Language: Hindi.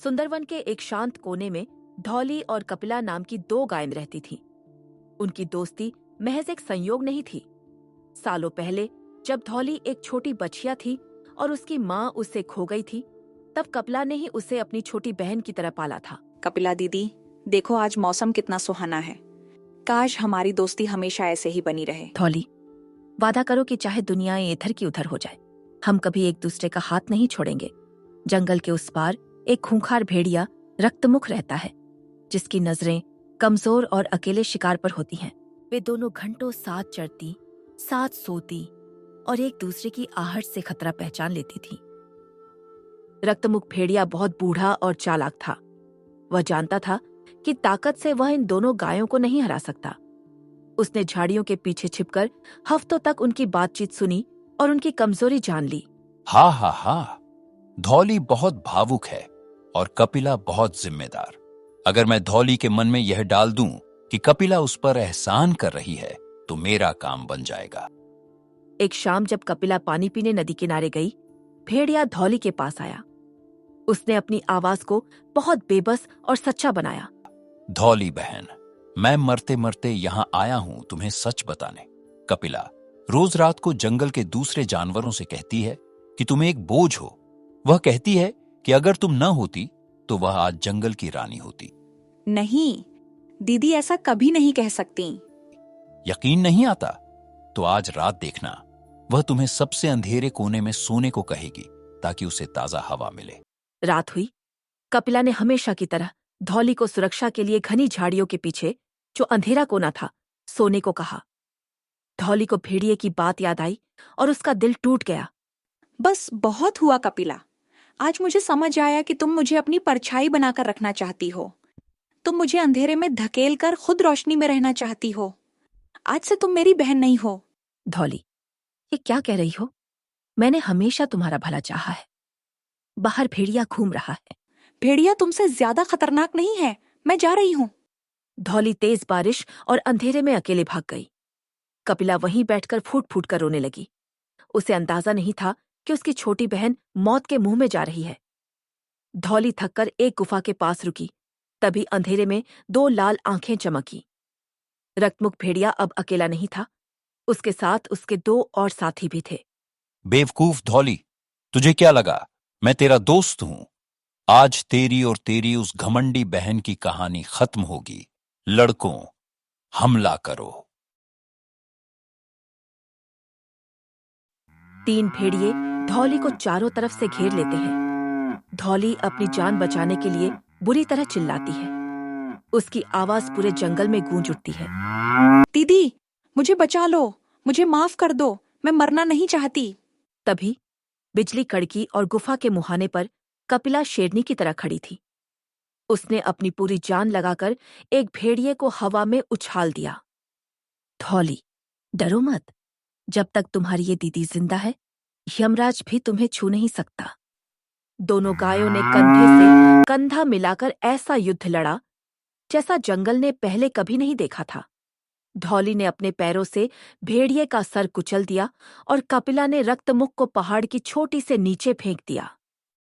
सुंदरवन के एक शांत कोने में धौली और कपिला नाम की दो गायें रहती थीं। उनकी दोस्ती महज एक संयोग नहीं थी। सालों पहले जब धौली एक छोटी बछिया थी और उसकी माँ उससे खो गई थी, तब कपिला ने ही उसे अपनी छोटी बहन की तरह पाला था। कपिला दीदी, देखो आज मौसम कितना सुहाना है। काश हमारी दोस्ती हमेशा ऐसे ही बनी रहे। धौली, वादा करो कि चाहे दुनियाएं इधर की उधर हो जाए, हम कभी एक दूसरे का हाथ नहीं छोड़ेंगे। जंगल के उस पार एक खूंखार भेड़िया रक्तमुख रहता है, जिसकी नजरें कमजोर और अकेले शिकार पर होती हैं। वे दोनों घंटों साथ चढ़ती, साथ सोती और एक दूसरे की आहट से खतरा पहचान लेती थी। रक्तमुख भेड़िया बहुत बूढ़ा और चालाक था। वह जानता था कि ताकत से वह इन दोनों गायों को नहीं हरा सकता। उसने झाड़ियों के पीछे छिपकर हफ्तों तक उनकी बातचीत सुनी और उनकी कमजोरी जान ली। हाँ, धौली बहुत भावुक है और कपिला बहुत जिम्मेदार। अगर मैं धौली के मन में यह डाल दूं कि कपिला उस पर एहसान कर रही है, तो मेरा काम बन जाएगा। एक शाम जब कपिला पानी पीने नदी किनारे गई, भेड़िया धौली के पास आया। उसने अपनी आवाज को बहुत बेबस और सच्चा बनाया। धौली बहन, मैं मरते मरते यहां आया हूं तुम्हें सच बताने। कपिला रोज रात को जंगल के दूसरे जानवरों से कहती है कि तुम एक बोझ हो। वह कहती है कि अगर तुम न होती तो वह आज जंगल की रानी होती। नहीं दीदी, ऐसा कभी नहीं कह सकती। यकीन नहीं आता तो आज रात देखना, वह तुम्हें सबसे अंधेरे कोने में सोने को कहेगी ताकि उसे ताजा हवा मिले। रात हुई। कपिला ने हमेशा की तरह धौली को सुरक्षा के लिए घनी झाड़ियों के पीछे, जो अंधेरा कोना था, सोने को कहा। धौली को भेड़िए की बात याद आई और उसका दिल टूट गया। बस बहुत हुआ कपिला, आज मुझे समझ आया कि तुम मुझे अपनी परछाई बनाकर रखना चाहती हो। तुम मुझे अंधेरे में धकेल कर खुद रोशनी में रहना चाहती हो। आज से तुम मेरी बहन नहीं हो। धौली, ये क्या कह रही हो? मैंने हमेशा तुम्हारा भला चाहा है। बाहर भेड़िया घूम रहा है। भेड़िया तुमसे ज्यादा खतरनाक नहीं है। मैं जा रही हूँ। धौली तेज बारिश और अंधेरे में अकेले भाग गई। कपिला वहीं बैठकर फूट फूट कर रोने लगी। उसे अंदाजा नहीं था कि उसकी छोटी बहन मौत के मुंह में जा रही है। धौली थककर एक गुफा के पास रुकी। तभी अंधेरे में दो लाल आंखें चमकी। रक्तमुख भेड़िया अब अकेला नहीं था, उसके साथ उसके दो और साथी भी थे। बेवकूफ धौली, तुझे क्या लगा मैं तेरा दोस्त हूं? आज तेरी और तेरी उस घमंडी बहन की कहानी खत्म होगी। लड़कों, हमला करो। तीन भेड़िए धौली को चारों तरफ से घेर लेते हैं। धौली अपनी जान बचाने के लिए बुरी तरह चिल्लाती है। उसकी आवाज पूरे जंगल में गूंज उठती है। दीदी, मुझे बचा लो, मुझे माफ कर दो, मैं मरना नहीं चाहती। तभी बिजली कड़की और गुफा के मुहाने पर कपिला शेरनी की तरह खड़ी थी। उसने अपनी पूरी जान लगाकर एक भेड़िए को हवा में उछाल दिया। धौली, डरो मत। जब तक तुम्हारी ये दीदी जिंदा है, यमराज भी तुम्हें छू नहीं सकता। दोनों गायों ने कंधे से कंधा मिलाकर ऐसा युद्ध लड़ा जैसा जंगल ने पहले कभी नहीं देखा था। धौली ने अपने पैरों से भेड़िए का सर कुचल दिया और कपिला ने रक्तमुख को पहाड़ की छोटी से नीचे फेंक दिया।